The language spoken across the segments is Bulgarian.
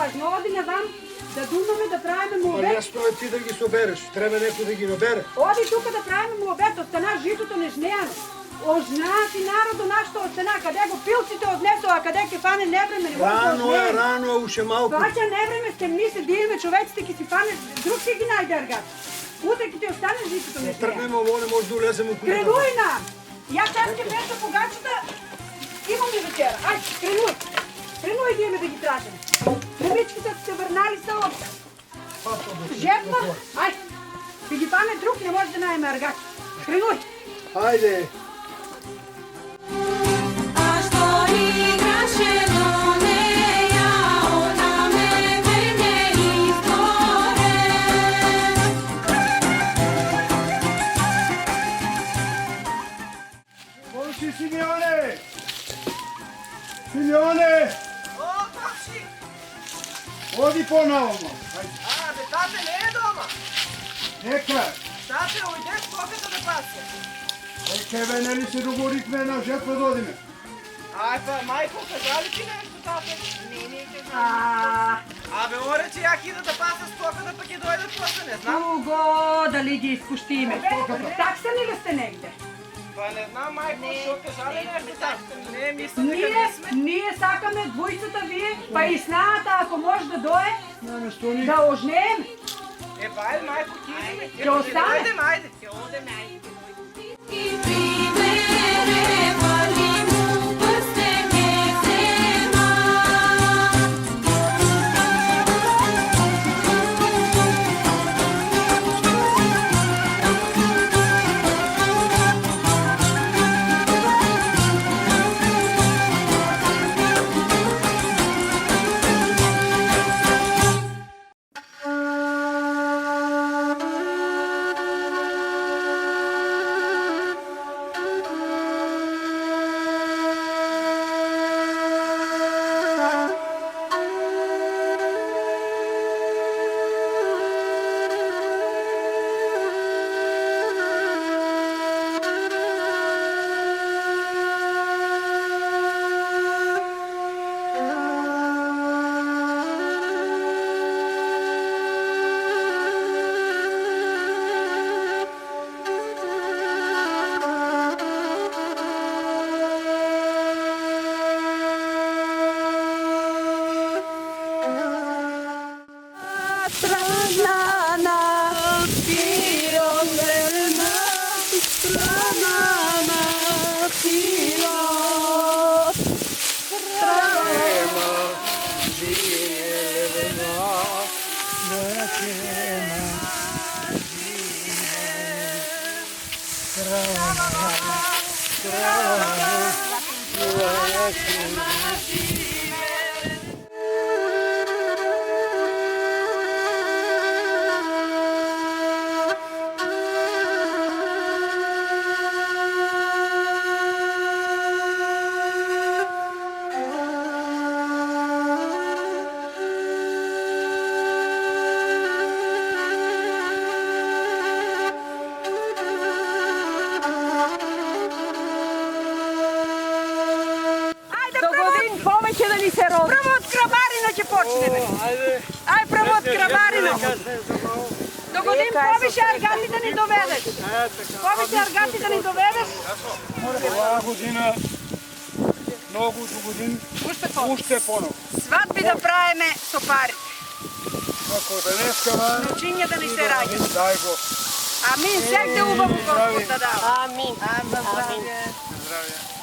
важно. Оди навам да думаме да правиме му Ама обед. не стои ти да ги собереш, трябва некој да ги набере. Оди тука да правиме му обед, остана житото нежнеяно. Ожна си народо нашето остана, къде го пилците однесо, а къде ке фане невреме, не може да Рано е, ожнеем. рано е, уште малку. Плаќа невреме, стемни се, диеме, човеците ке си фане, друг ке ги најде аргат. Утре ке ти остане житото нежнеяно. Тргнеме ово, не може да улеземе у куќата. Кренуй нам! Я сега ке пеша погачета, имам и вечера. Ајде, кренуй! Кренуй диеме да ги тражим. Момичките се върнали са от жепна. Ајде, да ги фане друг, не може да најме аргат. Кренуй! Ајде. Слушай, Симеоне! Симеоне! О, папши! Оди по-навома. А, бе, тате не е дома. Нека! Тате, уйде с коката да пасе. Бе, нели се договорихме на жетва да одиме? Ай, па, майко, каза ли ти нещо, тате? Не каза. Абе, оре, че як ида да паса с коката, пък и дойде после, не знам. Туго, дали ги изпущиме. Так са ли сте негде? Па не знам, майко, що кажа ли нещо, тате? Не, мисля, дека не сме. Ние сакаме двојцата вие, па и снаата, ако може да дое, Не, стони. да ожнеем. Е, па, айде, майко, ти идеме. Ќе остане. Айде, айде. Ќе одем, айде. Прво од крабарино ќе почнеме. Ај, прво од крабарино. Догодин повише аргати да ни доведеш. Повише аргати да ни доведеш. Оваа година, многу годин, уште понов. Сватби да правиме со пари. Како денеска, Ночиња да ни се раѓат. дај го. Амин, секде убаво Господ да дава. Амин. Амин. Здравје.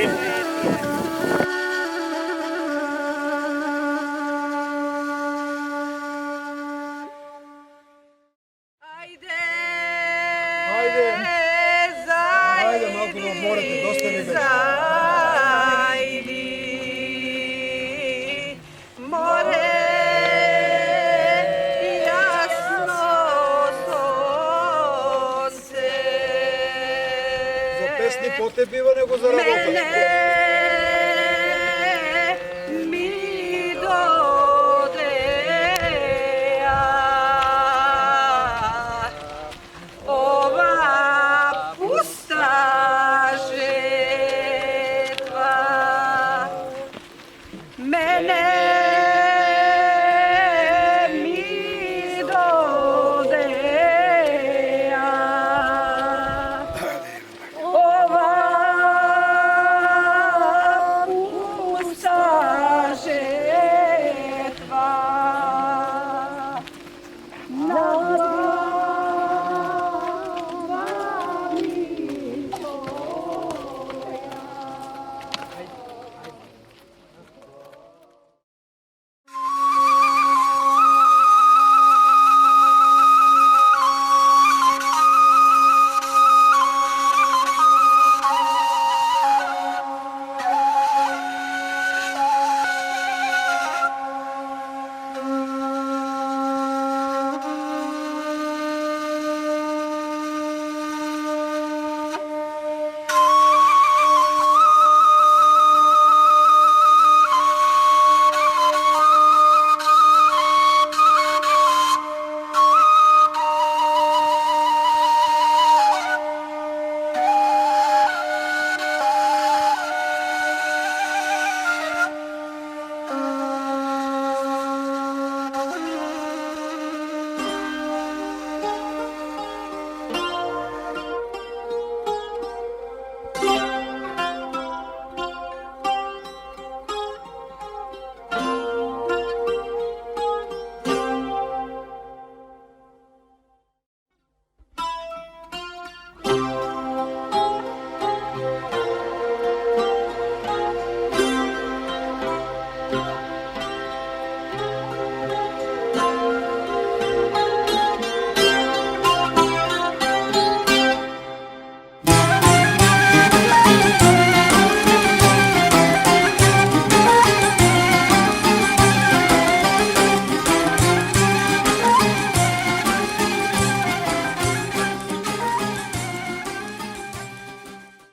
Ajde! Ajde! Zajdi! Ajde, malko da odmorite, dosta mi već. Zajdi! More jasno sonce. За песни по-те бива, него за работа. Mene